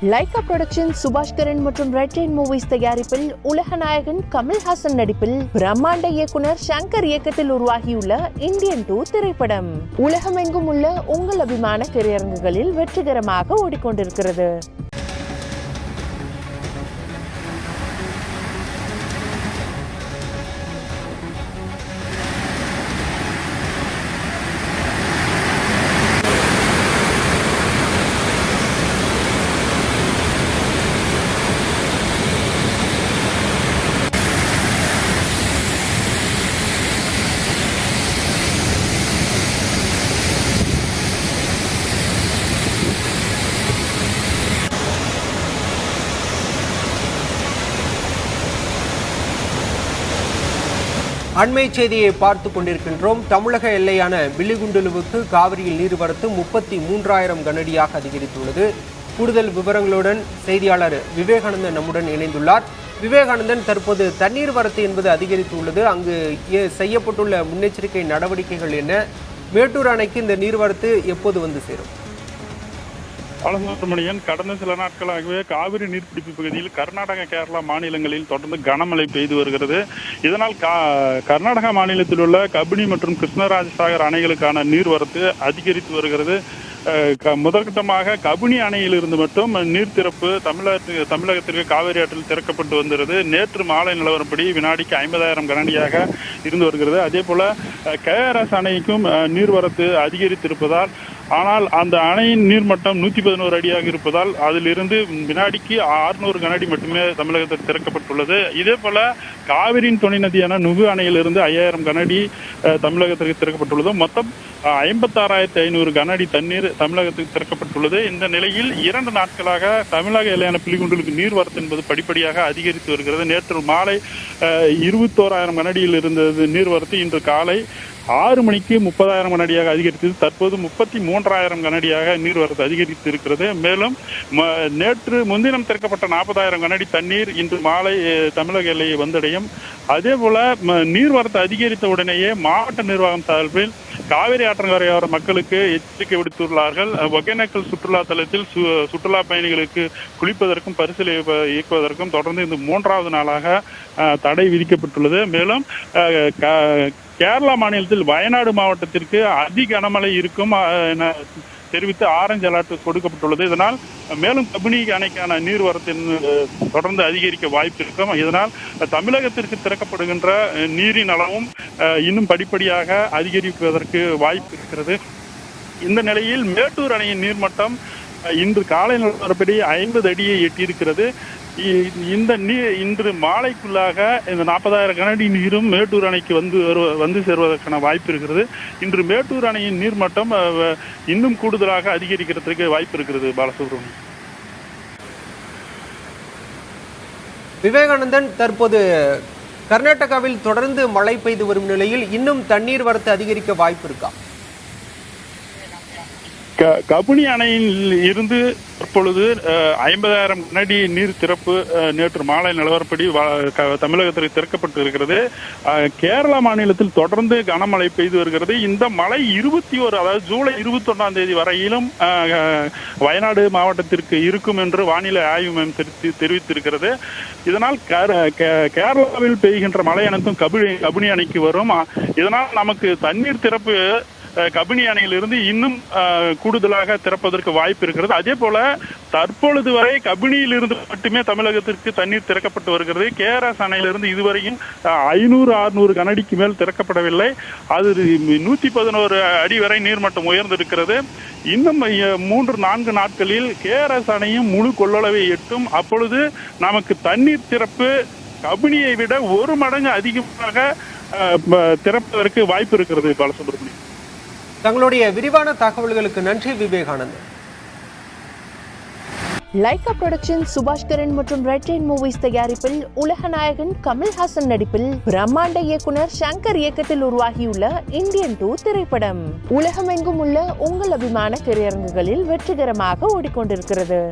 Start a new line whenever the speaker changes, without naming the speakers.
Lyca production Subaskaran மற்றும் red rain movies தயாரிப்பில் உலக நாயகன் கமல்ஹாசன் நடிப்பில் பிரம்மாண்ட இயக்குனர் சங்கர் இயக்கத்தில் உருவாகியுள்ள இந்தியன் 2 திரைப்படம் உலகமெங்கும் உள்ள உங்கள் அபிமான திரையரங்குகளில் வெற்றிகரமாக ஓடிக்கொண்டிருக்கிறது.
அண்மை செய்தியை பார்த்து கொண்டிருக்கின்றோம். தமிழக எல்லையான பில்லிகுண்டுலுவுக்கு காவிரியில் நீர்வரத்து 33,000 கனஅடியாக அதிகரித்துள்ளது. கூடுதல் விவரங்களுடன் செய்தியாளர் விவேகானந்தன் நம்முடன் இணைந்துள்ளார். விவேகானந்தன், தற்போது தண்ணீர் வரத்து என்பது அதிகரித்துள்ளது. அங்கு செய்யப்பட்டுள்ள முன்னெச்சரிக்கை நடவடிக்கைகள் என்ன? மேட்டூர் அணைக்கு இந்த நீர்வரத்து எப்போது வந்து சேரும்?
பாலசுப்ரமணியன், கடந்த சில நாட்களாகவே காவிரி நீர்பிடிப்பு பகுதியில் கர்நாடகா, கேரளா மாநிலங்களில் தொடர்ந்து கனமழை பெய்து வருகிறது. இதனால் கர்நாடகா மாநிலத்தில் உள்ள கபினி மற்றும் கிருஷ்ணராஜசாகர் அணைகளுக்கான நீர்வரத்து அதிகரித்து வருகிறது. முதற்கட்டமாக கபினி அணையிலிருந்து மட்டும் நீர் திறப்பு தமிழகத்திற்கு காவிரி ஆற்றில் திறக்கப்பட்டு வந்தது. நேற்று மாலை நிலவரப்படி வினாடிக்கு 50,000 கனஅடியாக இருந்து வருகிறது. அதே போல KRS அணைக்கும் நீர்வரத்து அதிகரித்திருப்பதால், ஆனால் அந்த அணையின் நீர்மட்டம் 111 அடியாக இருப்பதால் அதிலிருந்து வினாடிக்கு 600 கனஅடி மட்டுமே தமிழகத்தில் திறக்கப்பட்டுள்ளது. இதே போல காவிரியின் துணை நதியான நுகு அணையிலிருந்து 5000 கனஅடி தமிழகத்திற்கு திறக்கப்பட்டுள்ளது. மொத்தம் 56,500 கனஅடி தண்ணீர் தமிழகத்துக்கு திறக்கப்பட்டுள்ளது. இந்த நிலையில் 2 நாட்களாக தமிழக எல்லையான பில்லிகுண்டுலுக்கு நீர்வரத்து என்பது படிப்படியாக அதிகரித்து வருகிறது. நேற்று மாலை 21,000 கனஅடியில் இருந்தது நீர்வரத்து இன்று காலை 6 மணிக்கு 30,000 கனஅடியாக அதிகரித்தது. தற்போது 33,000 கனஅடியாக நீர்வரத்து அதிகரித்து இருக்கிறது. மேலும் நேற்று முன்தினம் திறக்கப்பட்ட 40,000 கனஅடி தண்ணீர் இன்று மாலை தமிழக எல்லையை வந்தடையும். அதே போல நீர்வரத்து அதிகரித்த உடனேயே மாவட்ட நிர்வாகம் சார்பில் காவிரி ஆற்றங்கரையோர மக்களுக்கு எச்சரிக்கை விடுத்துள்ளார்கள். ஒகேனக்கல் சுற்றுலா தலத்தில் சுற்றுலா பயணிகளுக்கு குளிப்பதற்கும் பரிசல் இயக்குவதற்கும் தொடர்ந்து இந்த 3வது நாளாக தடை விதிக்கப்பட்டுள்ளது. மேலும் கேரளா மாநிலத்தில் வயநாடு மாவட்டத்திற்கு அதி கனமழை இருக்கும் தெரிவித்து ஆரஞ்சு அலர்ட் கொடுக்கப்பட்டுள்ளது. இதனால் மேலும் கபினி அணைக்கான நீர்வரத்தின் தொடர்ந்து அதிகரிக்க வாய்ப்பு இருக்கும். இதனால் தமிழகத்திற்கு திறக்கப்படுகின்ற நீரின் அளவும் இன்னும் படிப்படியாக அதிகரிப்பதற்கு வாய்ப்பு இருக்கிறது. இந்த நிலையில் மேட்டூர் அணையின் நீர்மட்டம் இன்று காலை நிலவரப்படி 50 அடியை எட்டியிருக்கிறது. இந்த இன்று மாலைக்குள்ளாக இந்த 40,000 கனஅடி நீரும் மேட்டூர் அணைக்கு வந்து சேர்வதற்கான வாய்ப்பு இருக்கிறது. இன்று மேட்டூர் அணையின் நீர்மட்டம் இன்னும் கூடுதலாக அதிகரிக்கிறதுக்கு வாய்ப்பு இருக்கிறது. பாலசுப்ரமணியன்.
விவேகானந்தன், தற்போது கர்நாடகாவில் தொடர்ந்து மழை பெய்து வரும் நிலையில் இன்னும் தண்ணீர் வரத்து அதிகரிக்க வாய்ப்பு இருக்கா?
கபினி அணையில் இருந்து தற்பொழுது 50,000 கனஅடி நீர் திறப்பு நேற்று மாலை நிலவரப்படி தமிழகத்திற்கு திறக்கப்பட்டு இருக்கிறது. கேரளா மாநிலத்தில் தொடர்ந்து கனமழை பெய்து வருகிறது. இந்த மழை 21 அதாவது ஜூலை 21ஆம் தேதி வரையிலும் வயநாடு மாவட்டத்திற்கு இருக்கும் என்று வானிலை ஆய்வு மையம் தெரிவித்திருக்கிறது. இதனால் கேரளாவில் பெய்கின்ற மழை அனைத்தும் கபினி அணைக்கு வரும். இதனால் நமக்கு தண்ணீர் திறப்பு கபினி அணையிலிருந்து இன்னும் கூடுதலாக திறப்பதற்கு வாய்ப்பு இருக்கிறது. அதே போல தற்பொழுது வரை கபினியிலிருந்து மட்டுமே தமிழகத்திற்கு தண்ணீர் திறக்கப்பட்டு வருகிறது. KRS அணையிலிருந்து இதுவரையும் 500-600 கனஅடிக்கு மேல் திறக்கப்படவில்லை. அது 111 அடி வரை நீர்மட்டம் உயர்ந்திருக்கிறது. இன்னும் 3-4 நாட்களில் KRS அணையும் முழு கொள்ளளவை எட்டும். அப்பொழுது நமக்கு தண்ணீர் திறப்பு கபினியை விட 1 மடங்கு அதிகமாக திறப்பதற்கு வாய்ப்பு இருக்கிறது. பாலசுப்ரமணியன்,
தங்களுடைய விரிவான தகவல்களுக்கு நன்றி விவேகானந்தன்.
லைகா புரொடக்ஷன் சுபாஷ்கரன் மற்றும் ரெட் ரெயின் மூவிஸ் தயாரிப்பில் உலக நாயகன் கமல்ஹாசன் நடிப்பில் பிரம்மாண்ட இயக்குனர் சங்கர் இயக்கத்தில் உருவாகியுள்ள இந்தியன் 2 திரைப்படம் உலகமெங்கும் உள்ள உங்கள் அபிமான திரையரங்குகளில் வெற்றிகரமாக ஓடிக்கொண்டிருக்கிறது.